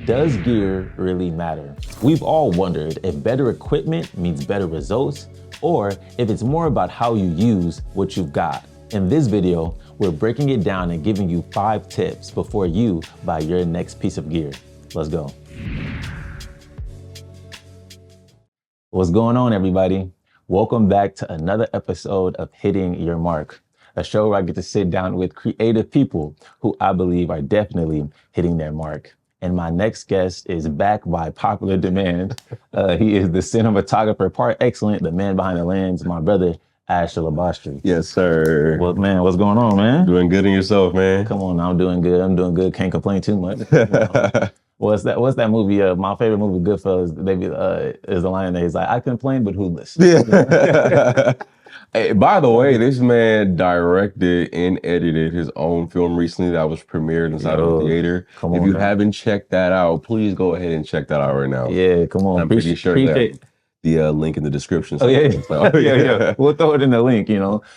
Does gear really matter? We've all wondered if better equipment means better results, or if it's more about how you use what you've got. In this video, we're breaking it down and giving you 5 tips before you buy your next piece of gear. Let's go. What's going on, everybody? Welcome back to another episode of Hitting Your Mark, a show where I get to sit down with creative people who I believe are definitely hitting their mark. And my next guest is back by popular demand. He is the cinematographer par excellence, the man behind the lens, my brother, Ash Labastri. Yes, sir. Well, man, what's going on, man? Doing good in yourself, man. Come on, I'm doing good. Can't complain too much. What's that movie? My favorite movie, Goodfellas. Is the line that he's like, I complain, but who listens? Yeah. Hey, by the way, this man directed and edited his own film recently that was premiered inside of the theater. If you haven't checked that out, please go ahead and check that out right now. Yeah, come on. I'm pretty sure that the link in the description. Oh, yeah. Yeah. We'll throw it in the link,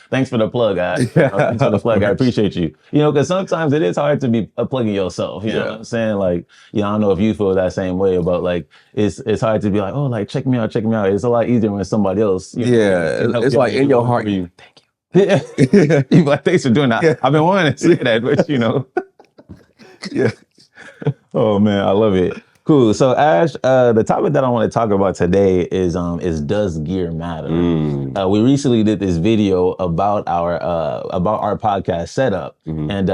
Thanks for the plug, guys. Thanks for the plug. I appreciate you. Because sometimes it is hard to be plugging yourself. You know what I'm saying? Like, I don't know if you feel that same way, but like, it's hard to be like, oh, like, check me out. It's a lot easier when somebody else. It's like in your heart. Thank you. Yeah. You like, thanks for doing that. Yeah. I've been wanting to say that, but Yeah. Oh man, I love it. Cool. So Ash, the topic that I want to talk about today is does gear matter? We recently did this video about our podcast setup, and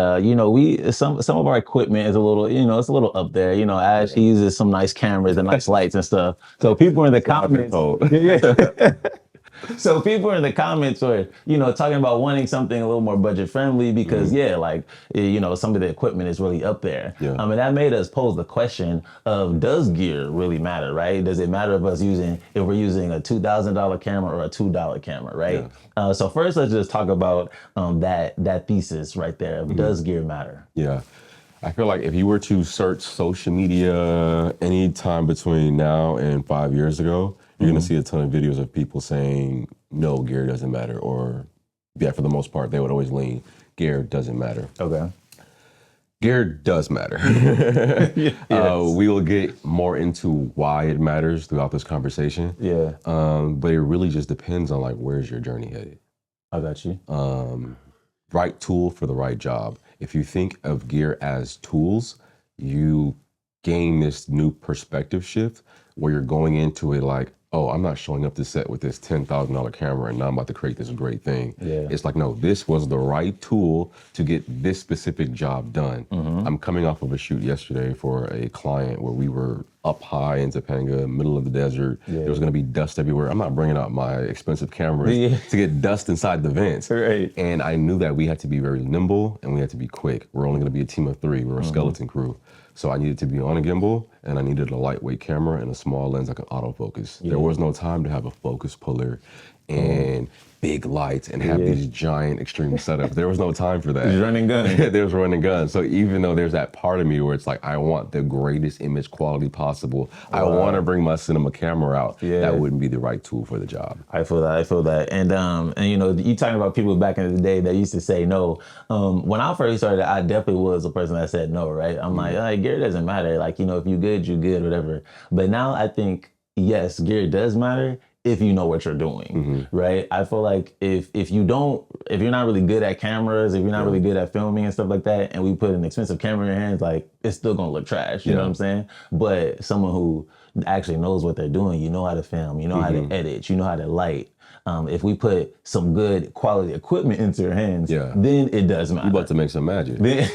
some of our equipment is a little it's a little up there. Ash, he uses some nice cameras and nice lights and stuff. So people in the comments, So people in the comments were, talking about wanting something a little more budget friendly because, some of the equipment is really up there. Yeah. And that made us pose the question of, does gear really matter, right? Does it matter if we're using a $2,000 camera or a $2 camera, right? Yeah. So first, let's just talk about that thesis right there of does gear matter? Yeah. I feel like if you were to search social media any time between now and 5 years ago, you're going to see a ton of videos of people saying, no, gear doesn't matter. Or, for the most part, they would always lean, gear doesn't matter. Okay. Gear does matter. Yes. We will get more into why it matters throughout this conversation. Yeah. But it really just depends on, where's your journey headed? I got you. Right tool for the right job. If you think of gear as tools, you gain this new perspective shift where you're going into it like, oh, I'm not showing up to set with this $10,000 camera and now I'm about to create this great thing. Yeah. It's like, no, this was the right tool to get this specific job done. I'm coming off of a shoot yesterday for a client where we were up high in Topanga, middle of the desert. Yeah. There was gonna be dust everywhere. I'm not bringing out my expensive cameras to get dust inside the vents. Right. And I knew that we had to be very nimble and we had to be quick. We're only gonna be a team of 3. We're a skeleton crew. So I needed to be on a gimbal and I needed a lightweight camera and a small lens like an autofocus. Yeah. There was no time to have a focus puller and big lights and have these giant extreme setups. There was no time for that. Running gun. There's running guns. So even though there's that part of me where it's like, I want the greatest image quality possible. I want to bring my cinema camera out. Yeah. That wouldn't be the right tool for the job. I feel that. And you talking about people back in the day that used to say no. When I first started, I definitely was a person that said no, right? I'm like, gear doesn't matter. Like, if you're good, you're good, whatever. But now I think, yes, gear does matter if you know what you're doing, right? I feel like if you're not really good at cameras, if you're not really good at filming and stuff like that, and we put an expensive camera in your hands, like, it's still gonna look trash, you know what I'm saying? But someone who actually knows what they're doing, you know how to film, you know how to edit, you know how to light. If we put some good quality equipment into your hands, then it does matter. We're about to make some magic. Then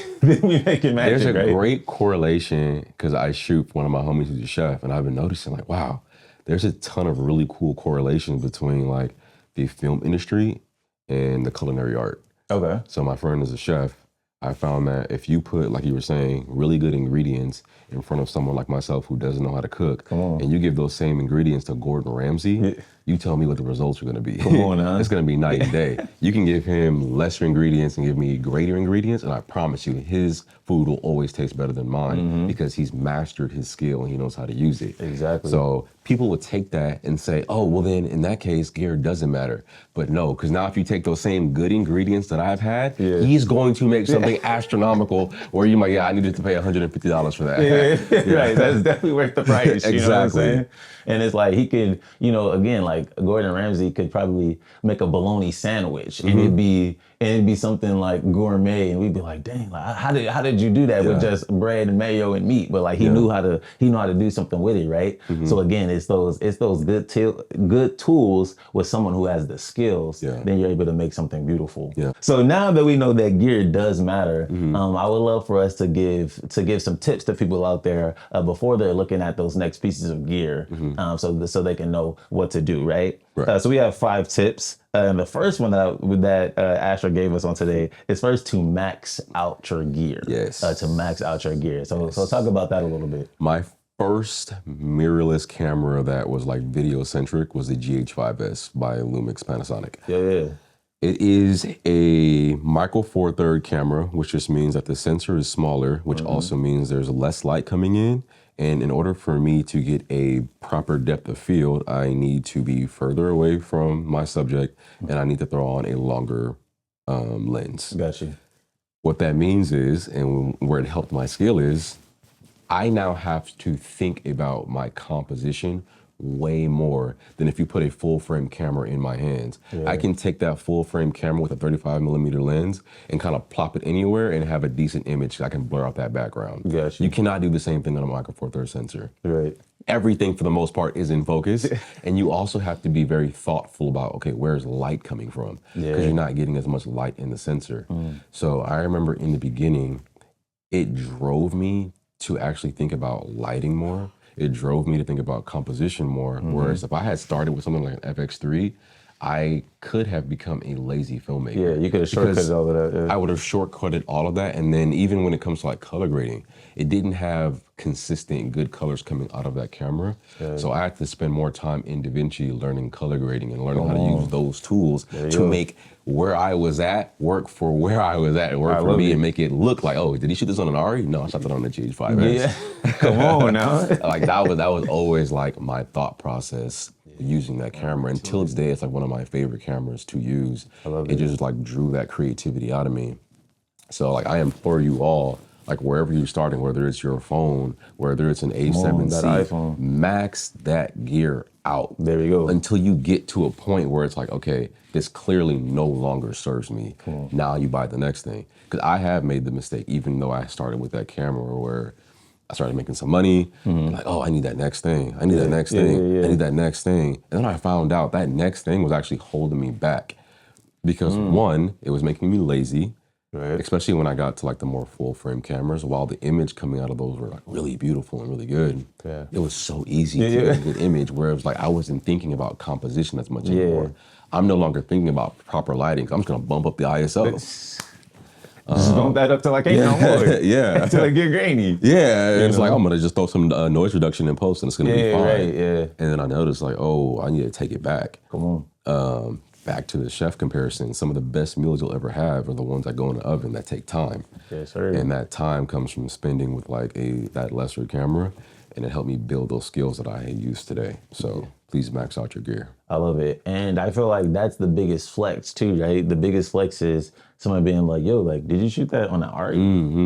we make it magic. There's a great correlation, because I shoot for one of my homies who's a chef, and I've been noticing, like, wow, there's a ton of really cool correlations between like the film industry and the culinary art. Okay. So my friend is a chef. I found that if you put, like you were saying, really good ingredients in front of someone like myself who doesn't know how to cook, and you give those same ingredients to Gordon Ramsay, You tell me what the results are going to be. Come on now. It's going to be night and day. You can give him lesser ingredients and give me greater ingredients, and I promise you, his food will always taste better than mine because he's mastered his skill and he knows how to use it. Exactly. So people would take that and say, oh, well then in that case, gear doesn't matter. But no, because now if you take those same good ingredients that I've had, he's going to make something astronomical where you might, I needed to pay $150 for that. Right. That's definitely worth the price. You know what I'm saying? And it's like he could, you know, again, like Gordon Ramsay could probably make a bologna sandwich and it'd be something like gourmet, and we'd be like, dang, like how did you do that with just bread and mayo and meat? But like he knew how to do something with it, right? So again, it's those good tools with someone who has the skills. Then you're able to make something beautiful. So now that we know that gear does matter, I would love for us to give some tips to people out there before they're looking at those next pieces of gear, so they can know what to do, right? So we have 5 tips. And the first one that Asher gave us on today is first to max out your gear. To max out your gear. So talk about that a little bit. My first mirrorless camera that was like video centric was the GH5S by Lumix Panasonic. It is a micro four third camera, which just means that the sensor is smaller, which also means there's less light coming in. And in order for me to get a proper depth of field, I need to be further away from my subject and I need to throw on a longer lens. Gotcha. What that means is, and where it helped my skill is, I now have to think about my composition way more than if you put a full frame camera in my hands. I can take that full frame camera with a 35mm lens and kind of plop it anywhere and have a decent image. I can blur out that background. Gotcha. You cannot do the same thing on a micro four thirds sensor. Right. Everything for the most part is in focus. And you also have to be very thoughtful about, okay, where's light coming from? Because you're not getting as much light in the sensor. So I remember in the beginning, it drove me to actually think about lighting more. It drove me to think about composition more. Whereas if I had started with something like an FX3, I could have become a lazy filmmaker. Yeah, you could have shortcutted all of that. I would have shortcutted all of that. And then even when it comes to like color grading, it didn't have consistent good colors coming out of that camera. So I had to spend more time in DaVinci learning color grading and learning how to use those tools to make where I was at work for where I was at and work for me and make it look like, oh, did he shoot this on an Ari? No, I shot that on the GH5S. Yeah, come on now. Like that was always like my thought process using that camera. Until today, it's like one of my favorite cameras to use. I love it. It just like drew that creativity out of me. So like I implore you all, like wherever you're starting, whether it's your phone, whether it's an A7C, max that gear out. There you go. Until you get to a point where it's like, okay, this clearly no longer serves me. Now you buy the next thing. Because I have made the mistake, even though I started with that camera where I started making some money, like, oh, I need that next thing. I need that next thing. I need that next thing. And then I found out that next thing was actually holding me back. Because one, it was making me lazy. Especially when I got to like the more full frame cameras, while the image coming out of those were like really beautiful and really good. It was so easy to get a good image where it was like I wasn't thinking about composition as much anymore. I'm no longer thinking about proper lighting. I'm just gonna bump up the ISO. Just bump that up to like 8 no more. Until it get grainy. It's like I'm gonna just throw some noise reduction in post and it's gonna be fine. And then I noticed like, oh, I need to take it back. Come on. Back to the chef comparison, some of the best meals you'll ever have are the ones that go in the oven that take time. Yes, sir. And that time comes from spending with like that lesser camera, and it helped me build those skills that I use today. So please max out your gear. I love it. And I feel like that's the biggest flex too, right? The biggest flex is someone being like, yo, like, did you shoot that on an Ari?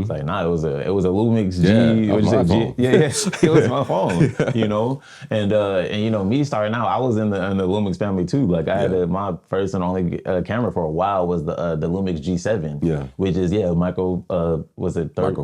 It's like, nah, it was a Lumix G. It was my phone. It was my phone, you know? And you know, me starting out, I was in the Lumix family too. Like I had my first and only camera for a while was the Lumix G7, which is, micro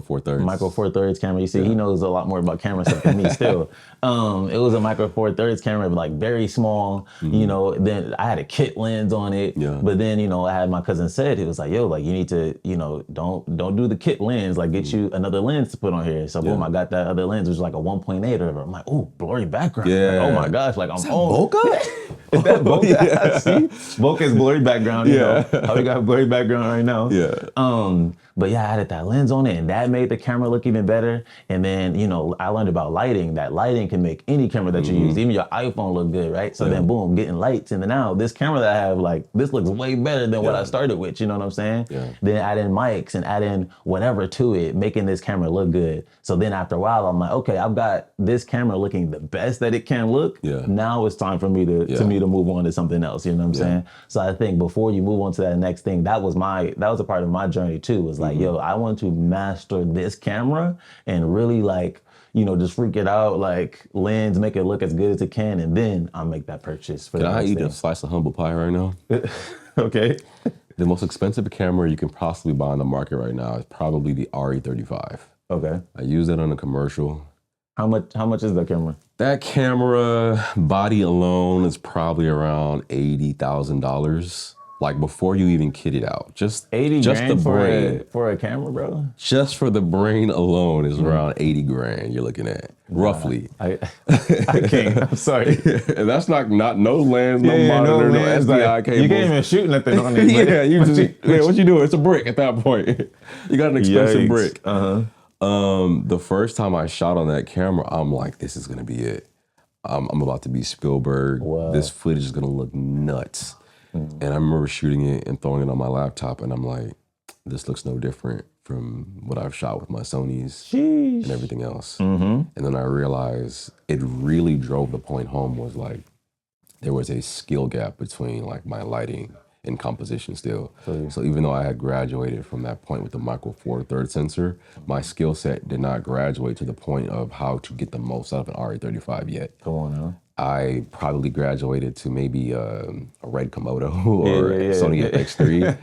four thirds. Micro four thirds camera. You see, he knows a lot more about camera stuff than me still. It was a micro four thirds camera, but like very small, you know, then I had a kit lens on it, but then, you know, I had my cousin said, he was like, yo, like you need to, you know, don't do the kit lens, like get you another lens to put on here. So boom, I got that other lens, which was like a 1.8 or whatever. I'm like, oh, blurry background. Like, oh my gosh, like I'm on. Bokeh? Is that Bokeh? See? Bokeh's blurry background, you know. How we got a blurry background right now. But yeah, I added that lens on it and that made the camera look even better. And then, you know, I learned about lighting. That lighting can make any camera that you use, even your iPhone, look good, right? So then boom, getting lights. And then now this camera that I have, like, this looks way better than what I started with, you know what I'm saying? Yeah. Then add in mics and add in whatever to it, making this camera look good. So then after a while, I'm like, okay, I've got this camera looking the best that it can look. Yeah. Now it's time for me to move on to something else, you know what I'm saying? So I think before you move on to that next thing, that was a part of my journey too, was like, yo, I want to master this camera and really, like, you know, just freak it out, like lens, make it look as good as it can, and then I'll make that purchase for Can the I next eat thing. a slice of humble pie right now? Okay. The most expensive camera you can possibly buy on the market right now is probably the RE35. Okay. I use it on a commercial. How much is the camera? That camera body alone is probably around $80,000. Like before you even kit it out, just 80 just grand the brain, for a camera, bro? just for the brain alone is around 80 grand. You're looking at roughly. I can't. I'm sorry. And that's not no lens, no monitor, no lens, SDI like, cables. you can't even shoot nothing on it. Like, Yeah, you just what you doing? It's a brick at that point. You got an expensive Yikes. brick. Uh-huh. The first time I shot on that camera, I'm like, this is gonna be it. I'm about to be Spielberg. Wow. This footage is gonna look nuts. And I remember shooting it and throwing it on my laptop, and I'm like, this looks no different from what I've shot with my Sonys Sheesh. and everything else. Mm-hmm. And then I realized it really drove the point home, was like, there was a skill gap between like my lighting and composition still. So even though I had graduated from that point with the Micro Four Third sensor, my skill set did not graduate to the point of how to get the most out of an RE35 yet. Come on now. I probably graduated to maybe a Red Komodo or Sony yeah. FX3,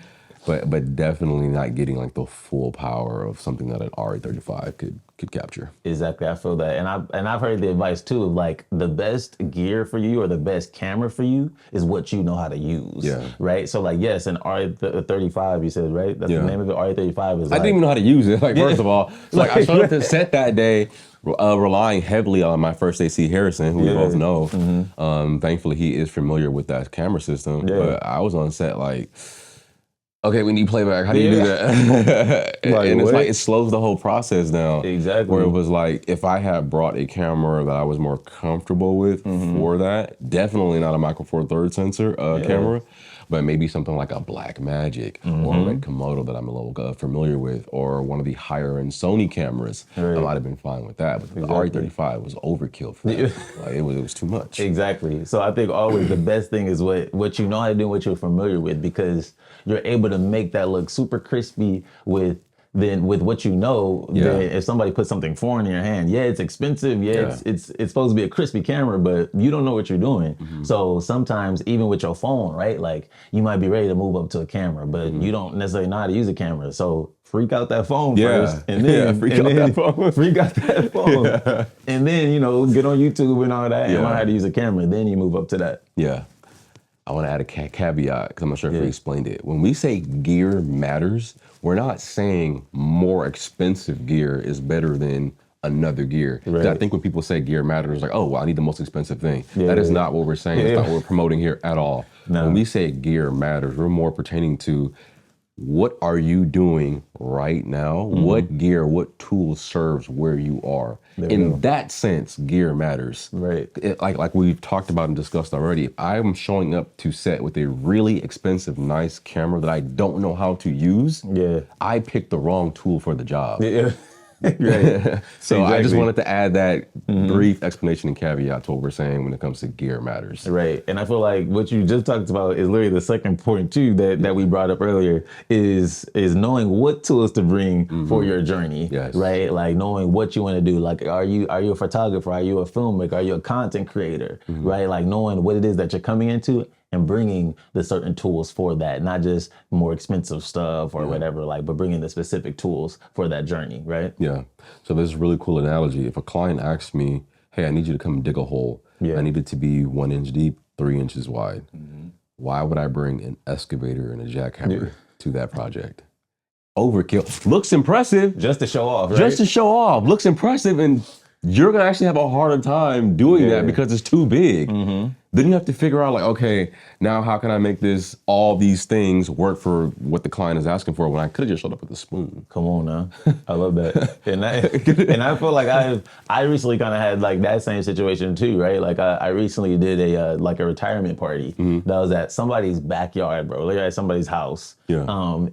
but definitely not getting like the full power of something that an RE35 could capture. Exactly, I feel that, and I've heard the advice too of like the best gear for you or the best camera for you is what you know how to use. Yeah. Right. So like, yes, an RE35, you said, right? That's the name of it. RE35 is. I didn't even know how to use it. Like first of all, it's like I showed up to set that day, relying heavily on my first AC Harrison, who we both know. Thankfully, he is familiar with that camera system. But I was on set like, okay, we need playback. How do you do that? And it's like, it slows the whole process down. Exactly. Where it was like, if I had brought a camera that I was more comfortable with for that, definitely not a Micro Four Third sensor camera, but maybe something like a Blackmagic or a Red Komodo that I'm a little familiar with, or one of the higher end Sony cameras, I might have been fine with that. But the RE35 was overkill for that. Like, it was too much. Exactly. So I think always the best thing is what you know how to do, what you're familiar with, because you're able to make that look super crispy with what you know. Then if somebody puts something foreign in your hand, it's expensive. It's supposed to be a crispy camera, but you don't know what you're doing. So sometimes even with your phone, right? Like you might be ready to move up to a camera, but you don't necessarily know how to use a camera. So freak out that phone first, and then freak out that phone, and then get on YouTube and all that and learn how to use a camera. Then you move up to that. Yeah. I want to add a caveat, because I'm not sure if we explained it. When we say gear matters, we're not saying more expensive gear is better than another gear. I think when people say gear matters, it's like, oh, well, I need the most expensive thing. That is not what we're saying. It's not what we're promoting here at all. No. When we say gear matters, we're more pertaining to what are you doing right now? What gear, what tool serves where you are? In that sense, gear matters. Right. Like we've talked about and discussed already, if I'm showing up to set with a really expensive, nice camera that I don't know how to use, I picked the wrong tool for the job. So I just wanted to add that brief explanation and caveat to what we're saying when it comes to gear matters. Right. And I feel like what you just talked about is literally the second point too that we brought up earlier is knowing what tools to bring for your journey. Right? Like knowing what you want to do. Like are you a photographer? Are you a filmmaker? Are you a content creator? Right? Like knowing what it is that you're coming into and bringing the certain tools for that, not just more expensive stuff or whatever, but bringing the specific tools for that journey, right? Yeah. So this is a really cool analogy. If a client asks me, hey, I need you to come dig a hole. I need it to be 1 inch deep, 3 inches wide. Why would I bring an excavator and a jackhammer to that project? Overkill. Looks impressive. Just to show off, right? Just to show off. Looks impressive, and you're gonna actually have a harder time doing that because it's too big. Then you have to figure out like, okay, now how can I make all these things work for what the client is asking for when I could have just showed up with a spoon. Come on now. I love that. And I feel like I recently kind of had like that same situation too, right? Like I recently did a like a retirement party that was at somebody's backyard, bro. Like at somebody's house. Yeah.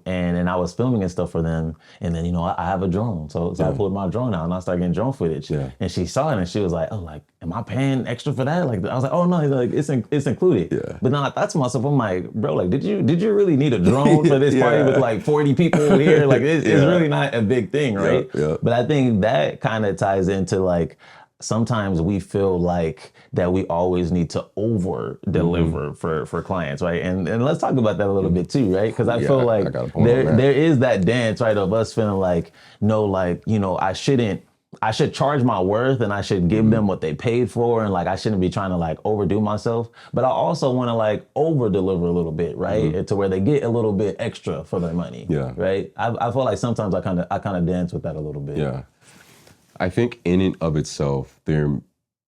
And then I was filming and stuff for them. And then, you know, I have a drone. So I pulled my drone out and I started getting drone footage. Yeah. And she saw it and she was like, oh, like, am I paying extra for that? Like, I was like, oh no, like it's included. Yeah. But then I thought to myself, I'm like, bro, like, did you really need a drone for this party with like 40 people here? Like, it's really not a big thing, right? Yeah. But I think that kind of ties into like, sometimes we feel like that we always need to over deliver for clients, right? And let's talk about that a little bit too, right? Because I feel like there is that dance, right, of us feeling like, no, like, you know, I should charge my worth and I should give them what they paid for, and like I shouldn't be trying to like overdo myself. But I also want to like over deliver a little bit, right? To where they get a little bit extra for their money. Yeah. Right. I feel like sometimes I kind of dance with that a little bit. Yeah. I think in and of itself, there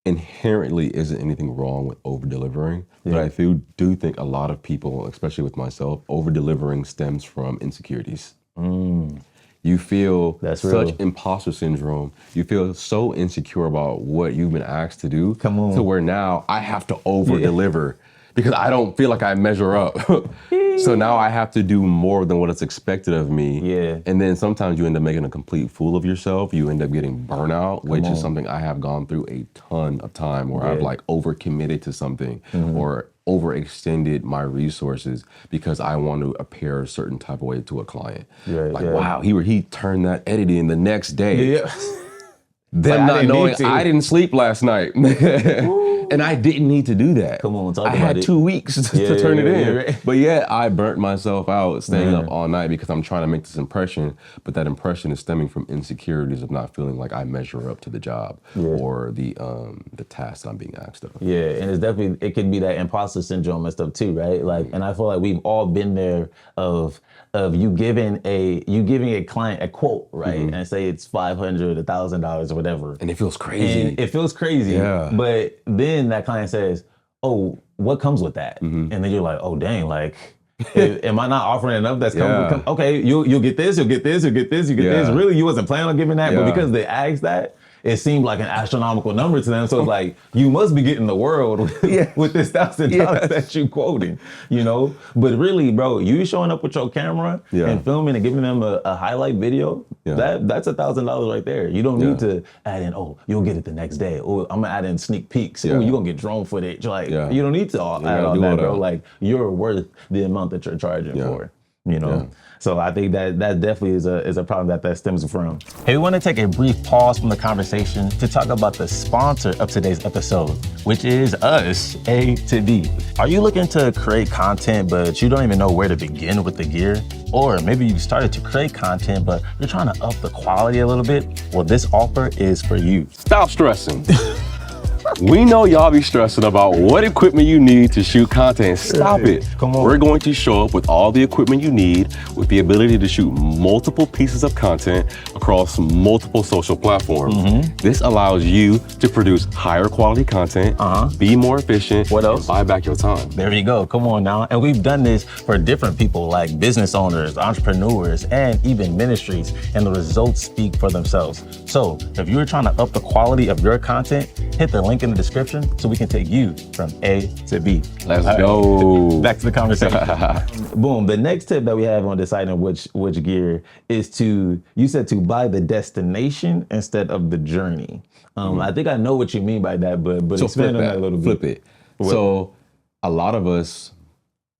inherently isn't anything wrong with over delivering. But I do think a lot of people, especially with myself, over delivering stems from insecurities. You feel such imposter syndrome. You feel so insecure about what you've been asked to do to where now I have to over deliver because I don't feel like I measure up. So now I have to do more than what is expected of me. Yeah. And then sometimes you end up making a complete fool of yourself. You end up getting burnout, which is something I have gone through a ton of time where I've like overcommitted to something or overextended my resources because I want to appear a certain type of way to a client. Wow, he turned that edit in the next day. Yeah. Them not knowing I didn't sleep last night. And I didn't need to do that. Come on, talk I about had it. 2 weeks to turn it in. Right. But yeah, I burnt myself out staying up all night because I'm trying to make this impression, but that impression is stemming from insecurities of not feeling like I measure up to the job or the task that I'm being asked of. Yeah, and it's definitely, it can be that imposter syndrome and stuff too, right? Like, and I feel like we've all been there of you giving a client a quote, right? And say it's $500, $1,000 or whatever. And it feels crazy. And it feels crazy. Yeah. But then that client says, oh, what comes with that? And then you're like, oh, dang, like, am I not offering enough that's coming? Okay, you'll get this, you'll get this, you'll get this, you get this. Really, you wasn't planning on giving that, but because they asked that, it seemed like an astronomical number to them. So it's like, you must be getting the world with this $1,000 that you quoting, you know? But really, bro, you showing up with your camera and filming and giving them a highlight video, that's $1,000 right there. You don't need to add in, oh, you'll get it the next day. Oh, I'm gonna add in sneak peeks. Oh, you're gonna get drone footage. Like, you don't need to add all that, bro. Like, you're worth the amount that you're charging for, you know? So I think that definitely is a problem that stems from. Hey, we want to take a brief pause from the conversation to talk about the sponsor of today's episode, which is us, A to B. Are you looking to create content, but you don't even know where to begin with the gear? Or maybe you started to create content, but you're trying to up the quality a little bit? Well, this offer is for you. Stop stressing. We know y'all be stressing about what equipment you need to shoot content. Stop it. Come on. We're going to show up with all the equipment you need with the ability to shoot multiple pieces of content across multiple social platforms. This allows you to produce higher quality content, be more efficient, what else? And buy back your time. There you go. Come on now. And we've done this for different people like business owners, entrepreneurs, and even ministries, and the results speak for themselves. So if you're trying to up the quality of your content, hit the link in the description so we can take you from A to B. Let's go. Back to the conversation. Boom. The next tip that we have on deciding which gear is you said to buy the destination instead of the journey. I think I know what you mean by that, but So expand on that a little bit. Flip it. So a lot of us,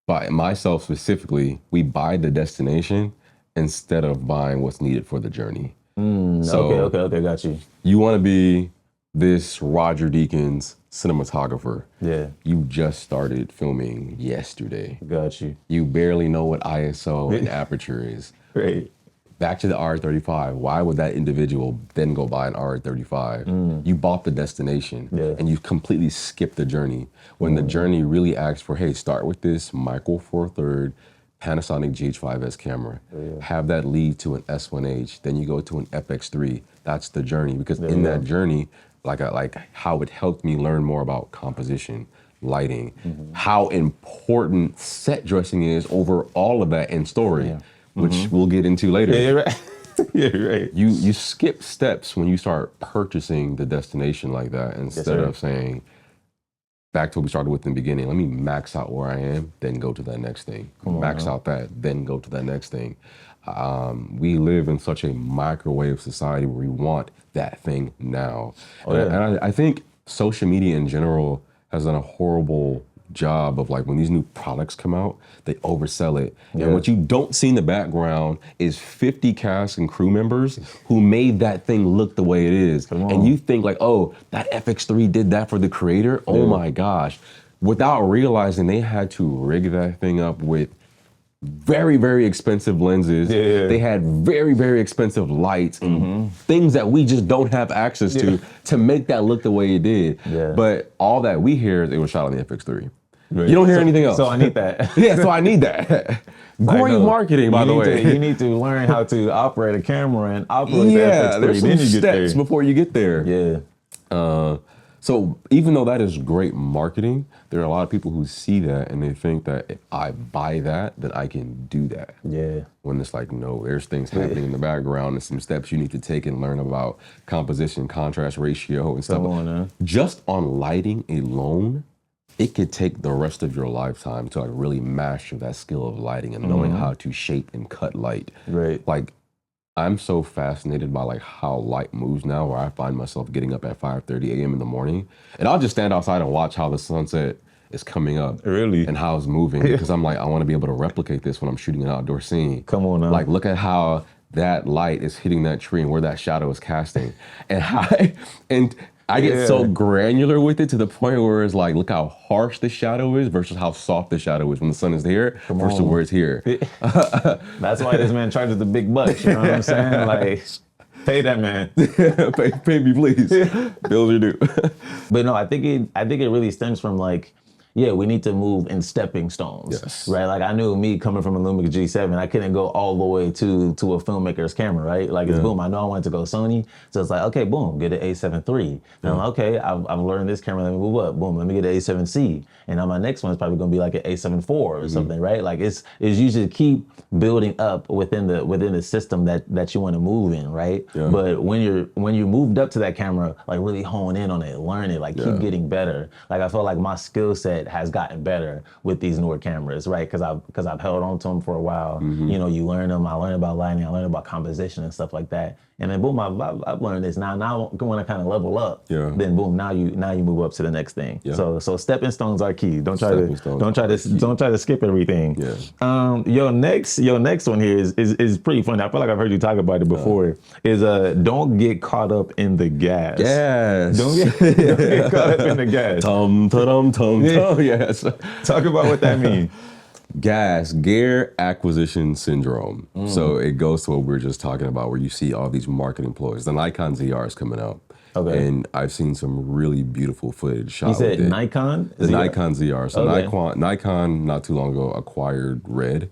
by myself specifically, we buy the destination instead of buying what's needed for the journey. Okay, got you. You want to be this Roger Deakins cinematographer. Yeah. You just started filming yesterday. Got you. You barely know what ISO and aperture is. Great. Back to the R35. Why would that individual then go buy an R35? You bought the destination and you completely skipped the journey. When the journey really asks for, hey, start with this Micro Four Third Panasonic GH5S camera. Have that lead to an S1H. Then you go to an FX3. That's the journey. Because in that journey, like how it helped me learn more about composition, lighting, how important set dressing is over all of that in story, which we'll get into later. Yeah, you're right. Yeah, you're right. You skip steps when you start purchasing the destination like that instead of saying, back to what we started with in the beginning, let me max out where I am, then go to that next thing. Max out that, then go to that next thing. We live in such a microwave society where we want that thing now. And I think social media in general has done a horrible job of like when these new products come out, they oversell it. And what you don't see in the background is 50 cast and crew members who made that thing look the way it is. And you think like, oh, that FX3 did that for the creator? Oh my gosh. Without realizing they had to rig that thing up with very, very expensive lenses. They had very, very expensive lights and things that we just don't have access to make that look the way it did. But all that we hear is it was shot on the FX3. You don't hear anything else. So I need that. So I need that. Great marketing, by the way. You need to learn how to operate a camera and operate the FX3. There's some then you get steps there. before you get there. So even though that is great marketing, there are a lot of people who see that and they think that if I buy that, then I can do that. When it's like, no, there's things happening in the background and some steps you need to take and learn about composition, contrast ratio, and stuff. Just on lighting alone, it could take the rest of your lifetime to like really master that skill of lighting and knowing how to shape and cut light. Like, I'm so fascinated by like how light moves now, where I find myself getting up at 5:30 a.m. in the morning, and I'll just stand outside and watch how the sunset is coming up, and how it's moving, because I'm like, I want to be able to replicate this when I'm shooting an outdoor scene. Come on now. Like, look at how that light is hitting that tree and where that shadow is casting, and how, and I get so granular with it to the point where it's like, look how harsh the shadow is versus how soft the shadow is when the sun is there versus where it's here. That's why this man charges the big bucks, you know what I'm saying? Like, pay that man. pay me, please. Bills are due. But no, I think it really stems from like, we need to move in stepping stones, right? Like I knew me coming from a Lumix G7, I couldn't go all the way to a filmmaker's camera, right? Like it's boom, I know I wanted to go Sony, so it's like, okay, boom, get an A7 III. And I'm like, okay, I've learned this camera, let me move up, boom, let me get an A7C. And now my next one is probably gonna be like an A7 IV or something, right? Like it's usually keep building up within the system that you want to move in, right? But when you moved up to that camera, like really hone in on it, learn it, like keep getting better. Like I felt like my skill set has gotten better with these newer cameras, right? Because I've held on to them for a while. You know, you learn them. I learned about lighting. I learned about composition and stuff like that. And then boom, I've learned this. Now when I kind of level up, then boom, now you move up to the next thing. So stepping stones are key. Don't try to skip everything. Your next one here is pretty funny. I feel like I've heard you talk about it before. Is don't get caught up in the gas. Don't get caught up in the gas. Tum tum tum. Yes. Talk about what that means. Gear acquisition syndrome. So it goes to what we were just talking about, where you see all these marketing ploys. The Nikon ZR is coming out. And I've seen some really beautiful footage shot. You said with it. Nikon? The Nikon ZR. So Nikon not too long ago acquired Red,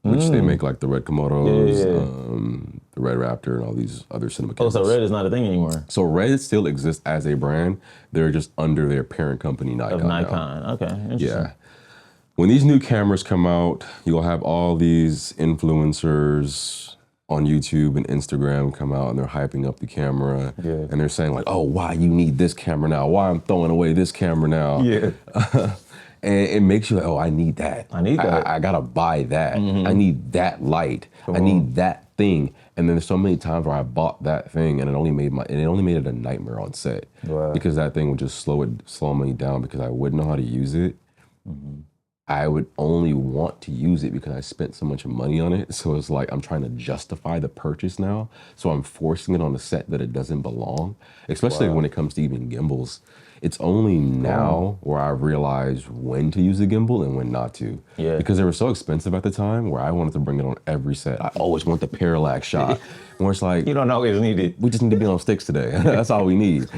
which they make like the Red Komodos, the Red Raptor, and all these other cinema cameras. So Red is not a thing anymore. So Red still exists as a brand. They're just under their parent company, Nikon. Of Nikon. Now. Okay, interesting. When these new cameras come out, you'll have all these influencers on YouTube and Instagram come out and they're hyping up the camera. And they're saying like, oh, why you need this camera now? Why I'm throwing away this camera now? And it makes you like, oh, I need that. I gotta buy that. I need that light. I need that thing. And then there's so many times where I bought that thing and it only made it a nightmare on set. Because that thing would just slow me down because I wouldn't know how to use it. I would only want to use it because I spent so much money on it. So it's like I'm trying to justify the purchase now. So I'm forcing it on a set that it doesn't belong, especially when it comes to even gimbals. It's only now where I realize when to use the gimbal and when not to. Because they were so expensive at the time where I wanted to bring it on every set. I always want the parallax shot. Where it's like, you don't always need it. We just need to be on sticks today. That's all we need.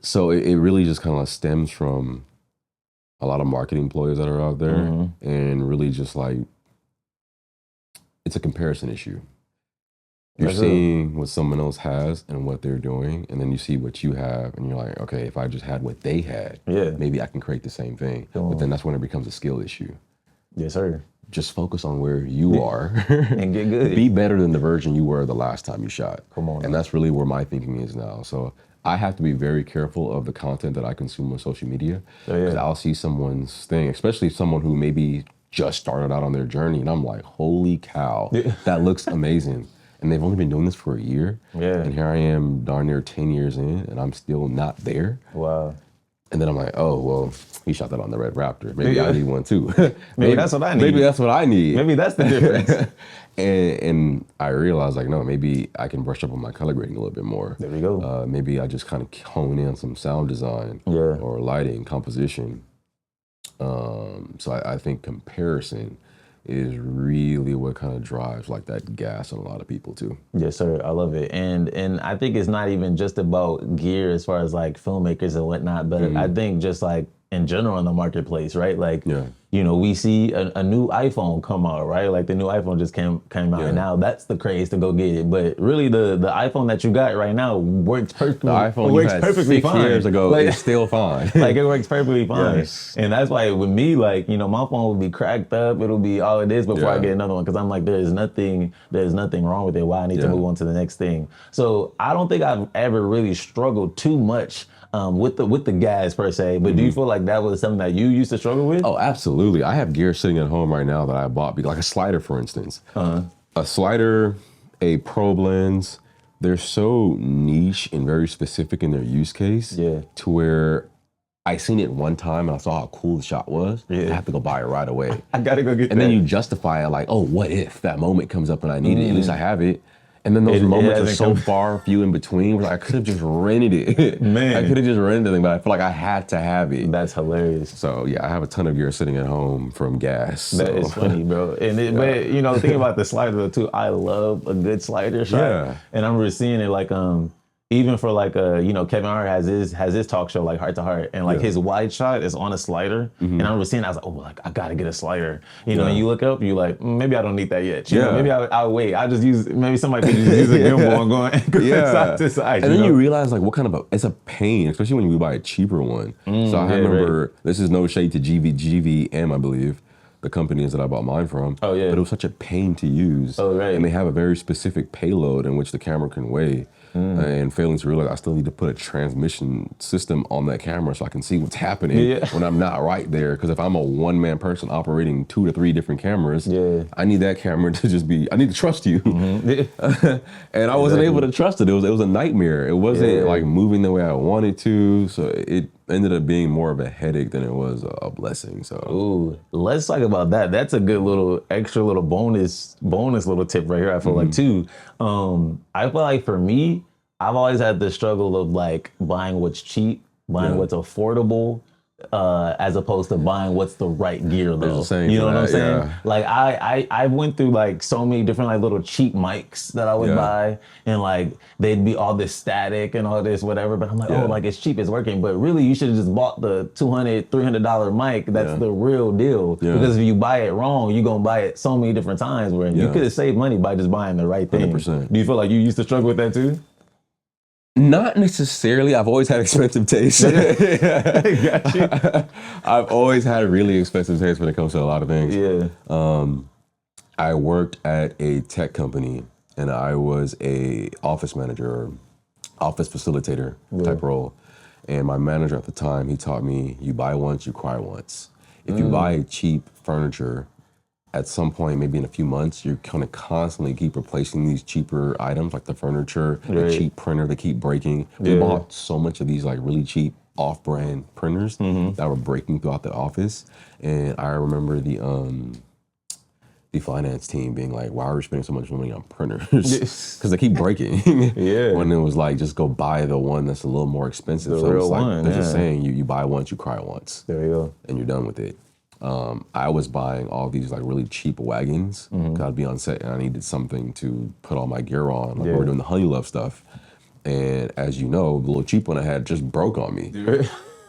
So it really just kind of stems from a lot of marketing ploys that are out there, and really just like, it's a comparison issue. You're That's seeing what someone else has and what they're doing, and then you see what you have, and you're like, okay, if I just had what they had, Yeah. maybe I can create the same thing. Come But then on. that's when it becomes a skill issue. Yes, sir. Just focus on where you are And get good. Be better than the version you were the last time you shot. Come on And now. that's really where my thinking is now. So I have to be very careful of the content that I consume on social media, Oh, yeah. because I'll see someone's thing, especially someone who maybe just started out on their journey, and I'm like, holy cow, that looks amazing. And they've only been doing this for a year. Yeah. And here I am darn near 10 years in, and I'm still not there. Wow. And then I'm like, oh, well, he shot that on the Red Raptor. Maybe Yeah. I need one too. Maybe that's what I need. Maybe that's what I need. Maybe that's the difference. And I realized, like, no, maybe I can brush up on my color grading a little bit more. There we go. Maybe I just kind of hone in on some sound design Yeah. or lighting, composition. So I think comparison is really what kind of drives like that gas on a lot of people too. Yes, sir. I love it. And I think it's not even just about gear as far as like filmmakers and whatnot, but I think just like in general in the marketplace, right? Like, Yeah. you know, we see a new iPhone come out, right? Like the new iPhone just came out, Yeah. and now that's the craze to go get it. But really, the iPhone that you got right now works perfectly. The iPhone you works had perfectly 6 fine. years ago Like, is still fine. like it works perfectly fine. Yes. And that's why with me, like, you know, my phone will be cracked up. It'll be all it is before I Yeah. get another one. Cause I'm like, there's nothing wrong with it. Why I need to Yeah. move on to the next thing. So I don't think I've ever really struggled too much with the gas per se. But do you feel like that was something that you used to struggle with? Oh, absolutely. I have gear sitting at home right now that I bought, like a slider, for instance. A slider, a probe lens, they're so niche and very specific in their use case Yeah. to where I seen it one time and I saw how cool the shot was. Yeah. I have to go buy it right away. I gotta go get And that. then you justify it like, oh, what if that moment comes up and I need it? At least I have it. And then those It moments are hasn't so come. far few in between where I could have just rented it. Man. I could have just rented it, but I feel like I had to have it. That's hilarious. So yeah, I have a ton of gear sitting at home from gas. That so. is funny, bro. And but you know, think about the slider though too. I love a good slider shot. Yeah. And I remember seeing it like even for like you know, Kevin Hart has his talk show like Heart to Heart, and like Yeah. his wide shot is on a slider. And I remember seeing it, I was like, oh, like I gotta get a slider. You know, Yeah. and you look up, you like, maybe I don't need that yet. You know, Yeah. maybe I'll wait. I just use maybe somebody could just use a gimbal and going side to side. And then know? you realize like what kind of it's a pain, especially when you buy a cheaper one. So I yeah, remember this is no shade to GVM, I believe, the companies that I bought mine from. Oh, yeah. But it was such a pain to use. Oh, right. And they have a very specific payload in which the camera can weigh. And failing to realize I still need to put a transmission system on that camera so I can see what's happening Yeah. when I'm not right there. Because if I'm a one-man person operating 2 to 3 different cameras, Yeah. I need that camera to just be, I need to trust you. And I wasn't able to trust it. It was a nightmare. It wasn't Yeah. like moving the way I wanted to. So it ended up being more of a headache than it was a blessing. So Ooh, let's talk about that. That's a good little extra little bonus little tip right here. I feel like too. I feel like for me, I've always had the struggle of like buying what's cheap, buying Yeah. what's affordable, as opposed to buying what's the right gear though. a saying You know for what I'm that, saying? yeah. Like I went through like so many different like little cheap mics that I would Yeah. buy, and like they'd be all this static and all this whatever. But I'm like, Yeah. oh, like it's cheap, it's working. But really, you should have just bought the $200, $300 mic. That's Yeah. the real deal. Yeah. Because if you buy it wrong, you're gonna buy it so many different times. Where you Yeah. could have saved money by just buying the right thing. 100%. Do you feel like you used to struggle with that too? not necessarily. I've always had expensive taste. Got you. I've always had a really expensive taste when it comes to a lot of things. Yeah. I worked at a tech company and I was a office manager, or office facilitator type role. And my manager at the time, he taught me, you buy once, you cry once. If you buy cheap furniture, at some point, maybe in a few months, you're gonna constantly keep replacing these cheaper items, like the furniture, the Right. cheap printer, they keep breaking. We Yeah. bought so much of these like really cheap off-brand printers that were breaking throughout the office. And I remember the finance team being like, why are we spending so much money on printers? Yes. Because they keep breaking. Yeah. When it was like, just go buy the one that's a little more expensive. The so real it's like, one, there's a yeah. saying, you buy once, you cry once, There you go. and you're done with it. I was buying all these like really cheap wagons. Mm-hmm. I'd be on set and I needed something to put all my gear on. Like we Yeah. were doing the Honey Love stuff. And as you know, the little cheap one I had just broke on me.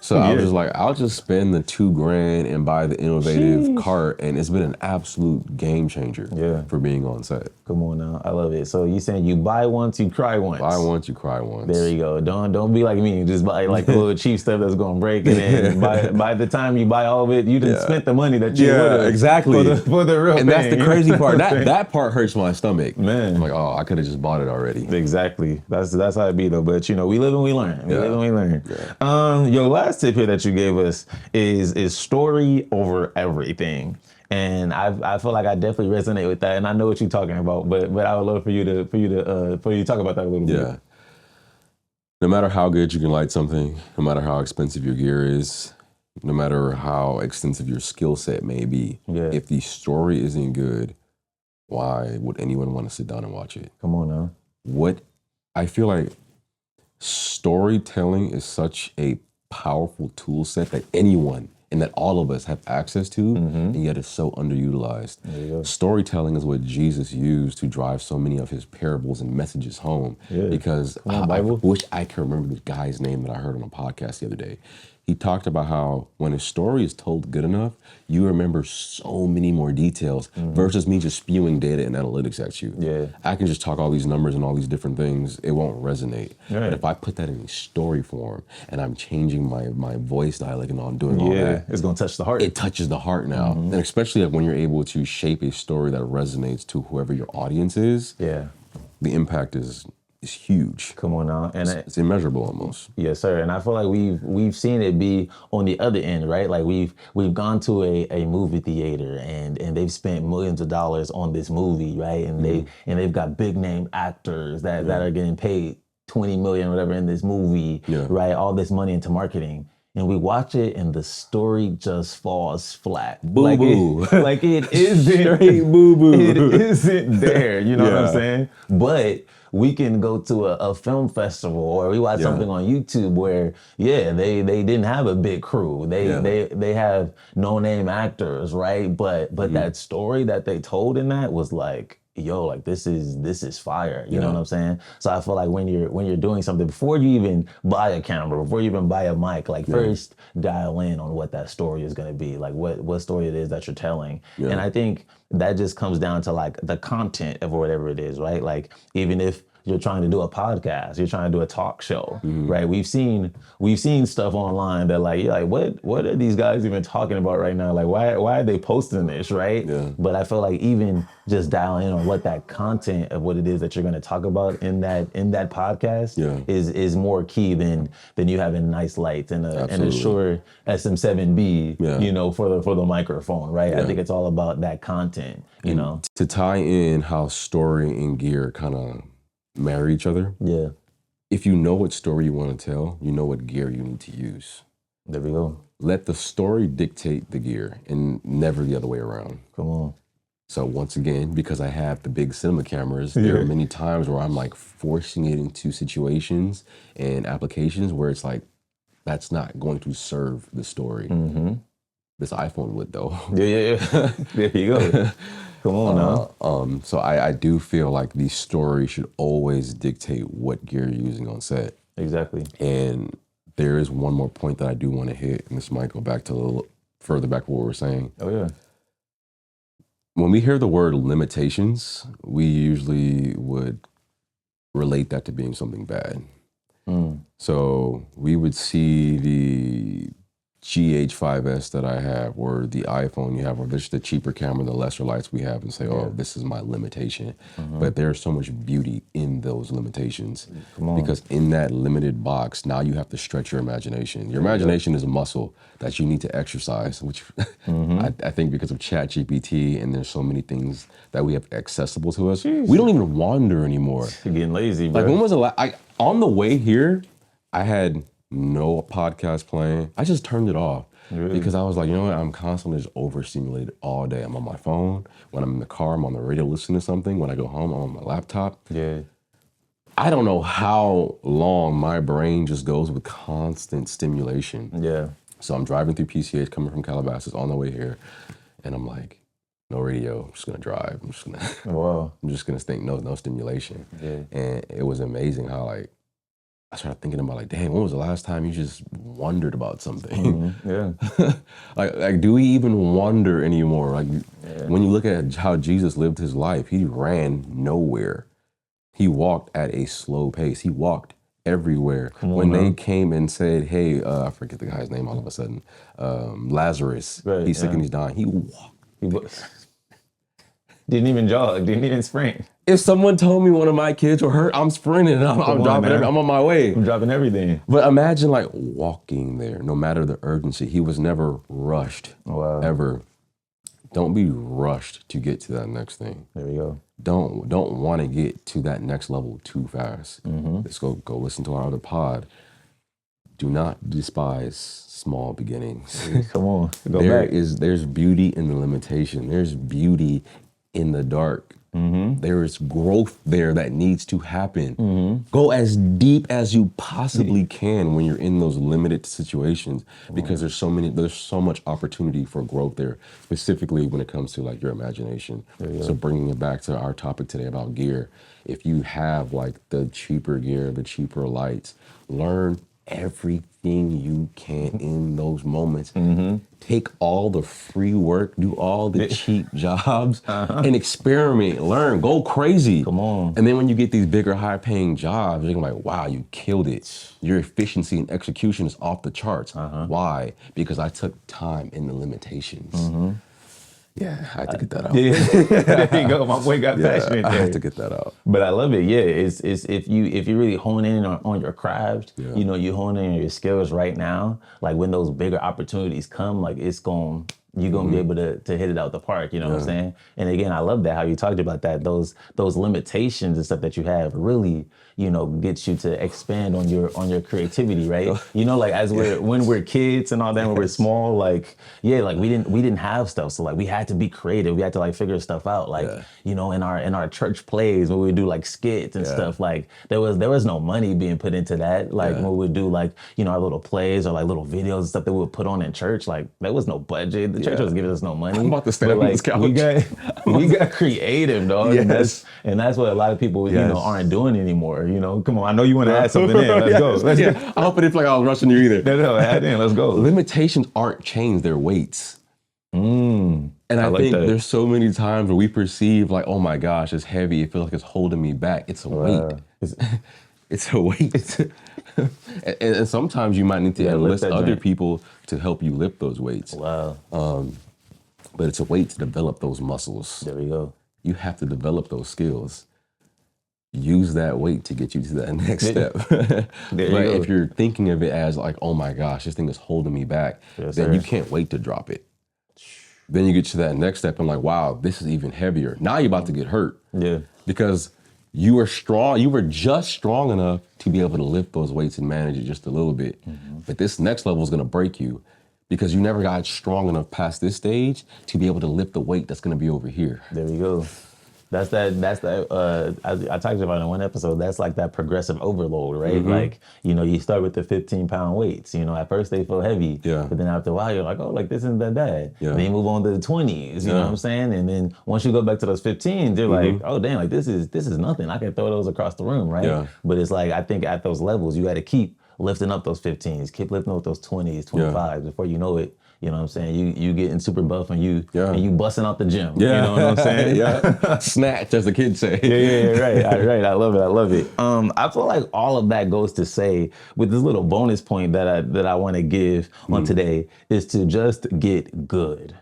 So I was just like, I'll just spend the $2,000 and buy the innovative cart, and it's been an absolute game changer for being on set. Come on now, I love it. So you saying you buy once, you cry once. Buy once, you cry once. There you go. Don't be like me. Just buy like the little cheap stuff that's gonna break, and then by the time you buy all of it, you done spent the money that you would have exactly for the real and thing. that's the crazy part. That part hurts my stomach. Man. I'm like, oh, I could have just bought it already. Exactly. That's how it be though. But we live and we learn. We live and we learn. Your last tip here that you gave us is story over everything. And I feel like I definitely resonate with that, and I know what you're talking about. But I would love for you to talk about that a little bit. Yeah. No matter how good you can light something, no matter how expensive your gear is, no matter how extensive your skill set may be, if the story isn't good, why would anyone want to sit down and watch it? Come on now. I feel like storytelling is such a powerful tool set that anyone and that all of us have access to, and yet it's so underutilized. Storytelling is what Jesus used to drive so many of his parables and messages home. Because I wish I could remember the guy's name that I heard on a podcast the other day. He talked about how when a story is told good enough, you remember so many more details versus me just spewing data and analytics at you. I can just talk all these numbers and all these different things. It won't resonate. But if I put that in a story form and I'm changing my voice dialect and I'm doing all that, it's going to touch the heart. It touches the heart now. And especially when you're able to shape a story that resonates to whoever your audience is, the impact is huge. Come on now. And it's immeasurable almost. Yes, sir. And I feel like we've seen it be on the other end, right? Like we've gone to a movie theater and they've spent millions of dollars on this movie, right? And they've got big name actors that are getting paid 20 million or whatever in this movie, right? All this money into marketing. And we watch it and the story just falls flat. Boo-boo. Like it isn't. Straight boo-boo. It isn't there, you know what I'm saying? But we can go to a film festival or we watch something on YouTube where, they didn't have a big crew. They have no-name actors, right? But that story that they told in that was like, yo, like this is fire. You know what I'm saying? So I feel like when you're doing something, before you even buy a camera, before you even buy a mic, like first dial in on what that story is gonna be, like what story it is that you're telling. And I think that just comes down to like the content of whatever it is, right? Like even if you're trying to do a podcast, you're trying to do a talk show, right? We've seen stuff online that like, you're like, what are these guys even talking about right now? Like, why are they posting this, right? But I feel like even just dialing in on what that content of what it is that you're going to talk about in that podcast is more key than you having nice lights and a Shure SM7B, for the microphone, right? I think it's all about that content, you know. To tie in how story and gear kind of marry each other. If you know what story you want to tell, you know what gear you need to use. There we go. Let the story dictate the gear and never the other way around. Come on. So once again, because I have the big cinema cameras, there are many times where I'm like forcing it into situations and applications where it's like, that's not going to serve the story. This iPhone would though. There you go. Come on now. So I do feel like the story should always dictate what gear you're using on set. Exactly. And there is one more point that I do want to hit, and this might go back to a little further back to what we were saying. Oh yeah. When we hear the word limitations, we usually would relate that to being something bad. So we would see the GH5S that I have, or the iPhone you have, or just the cheaper camera, the lesser lights we have, and say, oh, this is my limitation. But there's so much beauty in those limitations. Because in that limited box, now you have to stretch your imagination. Your imagination is a muscle that you need to exercise, which I think because of ChatGPT and there's so many things that we have accessible to us, we don't even wander anymore. You're getting lazy, bro. Like when was the on the way here, I had no podcast playing. I just turned it off because I was like, you know what? I'm constantly just overstimulated all day. I'm on my phone. When I'm in the car, I'm on the radio listening to something. When I go home, I'm on my laptop. I don't know how long my brain just goes with constant stimulation. So I'm driving through PCH coming from Calabasas on the way here. And I'm like, no radio, I'm just gonna drive. I'm just gonna think no stimulation. And it was amazing how like I started thinking about like, dang, when was the last time you just wondered about something? Yeah. Like, do we even wonder anymore? Like, when you look at how Jesus lived his life, he ran nowhere. He walked at a slow pace. He walked everywhere. When they came and said, hey, I forget the guy's name all of a sudden, Lazarus, Right, he's sick and he's dying. He walked. Didn't even jog, didn't even sprint. If someone told me one of my kids were hurt, I'm sprinting. I'm dropping man. I'm on my way. I'm dropping everything. But imagine like walking there, no matter the urgency. He was never rushed, ever. Don't be rushed to get to that next thing. There we go. Don't want to get to that next level too fast. Let's go listen to our other pod. Do not despise small beginnings. Come on, go back. There's beauty in the limitation. There's beauty in the dark. There is growth there that needs to happen. Go as deep as you possibly can when you're in those limited situations, because there's so much opportunity for growth there, specifically when it comes to like your imagination. So bringing it back to our topic today about gear, if you have like the cheaper gear, the cheaper lights, learn everything you can in those moments. Take all the free work, do all the cheap jobs, and experiment, learn, go crazy. Come on. And then when you get these bigger, high-paying jobs, you're gonna be like, wow, you killed it. Your efficiency and execution is off the charts. Why? Because I took time in the limitations. Yeah, I had to get that out. There you go. My boy got passionate I there. had to get that out. But I love it. Yeah, it's if you really hone in on your craft, you know, you hone in on your skills right now. Like when those bigger opportunities come, like you're gonna be able to hit it out the park. You know what I'm saying? And again, I love that how you talked about that. Those limitations and stuff that you have really, you know, gets you to expand on your creativity, right? You know, like when we're kids and all that, when we're small, like like we didn't have stuff, so like we had to be creative. We had to like figure stuff out, like you know, in our church plays when we would do like skits and stuff. Like there was no money being put into that. Like when we would do like, you know, our little plays or like little videos and stuff that we would put on in church. Like there was no budget. The church was giving us no money. I'm about to stand up on this couch. We got creative, dog. And that's what a lot of people, you know, aren't doing anymore. You know, come on. I know you want to add something in. Let's go. Let's go. I hope it didn't feel like I was rushing you either. No, add in. Let's go. Limitations aren't chains, they're weights. And I like think that. there's so many times where we perceive like, oh my gosh, it's heavy. It feels like it's holding me back. It's a weight. It's a weight. and sometimes you might need to enlist other people to help you lift those weights. Wow. But it's a weight to develop those muscles. There we go. You have to develop those skills. Use that weight to get you to that next step. But if you're thinking of it as like, oh my gosh, this thing is holding me back, then you can't wait to drop it. Then you get to that next step and like, wow, this is even heavier. Now you're about to get hurt. Yeah. Because you were strong, you were just strong enough to be able to lift those weights and manage it just a little bit. But this next level is gonna break you because you never got strong enough past this stage to be able to lift the weight that's gonna be over here. There we go. That's that. I talked about it in one episode. That's like that progressive overload, right? Like, you know, you start with the 15-pound weights. You know, at first they feel heavy, but then after a while you're like, oh, like this isn't that bad. And then you move on to the 20s. You know what I'm saying? And then once you go back to those 15s, you're like, oh, damn, like this is nothing. I can throw those across the room, right? But it's like I think at those levels you got to keep lifting up those 15s, keep lifting up those 20s, 25s. Before you know it, you know what I'm saying? You getting super buff and you busting out the gym. You know what I'm saying? Snatch, as the kids say. Right. I love it. I feel like all of that goes to say, with this little bonus point that I want to give on today, is to just get good.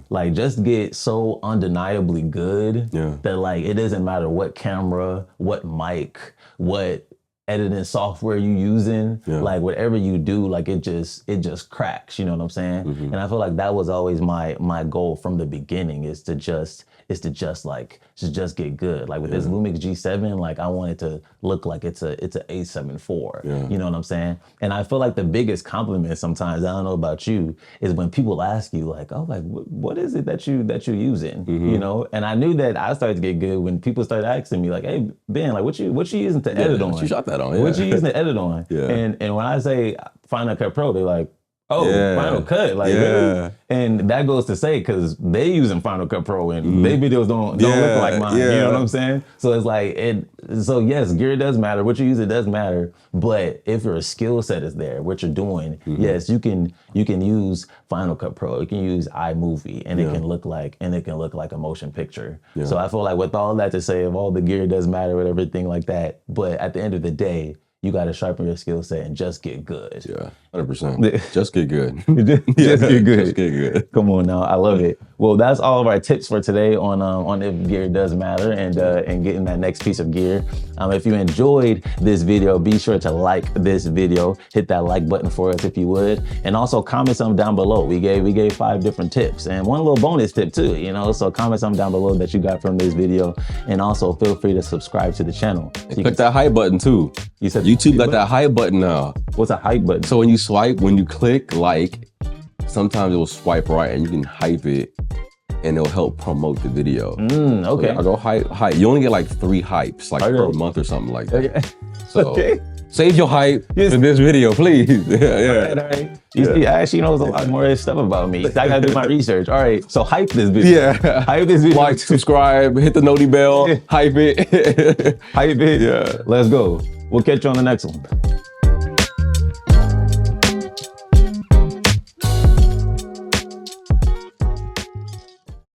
Like just get so undeniably good that like it doesn't matter what camera, what mic, what editing software you using, like whatever you do, like it just cracks, you know what I'm saying? And I feel like that was always my goal from the beginning, is to just get good. Like with this Lumix G7, like I want it to look like it's a A7 IV. You know what I'm saying? And I feel like the biggest compliment sometimes, I don't know about you, is when people ask you like, oh, like what is it that you're using? You know? And I knew that I started to get good when people started asking me like, hey Ben, like what you using to edit on? What you shot that on? What you using to edit on? And when I say Final Cut Pro, they're like, Oh, Yeah. Final Cut, like Yeah. really? And that goes to say because they using Final Cut Pro and their videos don't look Yeah, like mine. You yeah. know what I'm saying? So it's like So yes, gear does matter. What you use, it does matter. But if your skill set is there, what you're doing, yes, you can use Final Cut Pro. You can use iMovie, and it can look like a motion picture. Yeah. So I feel like with all that to say, if all the gear does matter with everything like that, but at the end of the day, you got to sharpen your skill set and just get good. Yeah, 100%. Just get good. Just get good. Just get good. Come on now, I love it. Well, that's all of our tips for today on if gear does matter and getting that next piece of gear. If you enjoyed this video, be sure to like this video, hit that like button for us if you would, and also comment something down below. We gave 5 different tips and one little bonus tip too. So comment something down below that you got from this video, and also feel free to subscribe to the channel. So Click that hype button too. You said YouTube got that hype button now. What's a hype button? So when you swipe, when you click like, sometimes it will swipe right and you can hype it and it'll help promote the video. Okay. So I go hype. You only get like 3 hypes like Okay. per month or something like that. So Okay. save your hype Yes. in this video, please. yeah. All right. You see, Ashley knows a lot more stuff about me. I gotta do my research. All right, so hype this video. Yeah. Hype this video. Like, subscribe, hit the noti bell, hype it. Hype it. Yeah. Let's go. We'll catch you on the next one.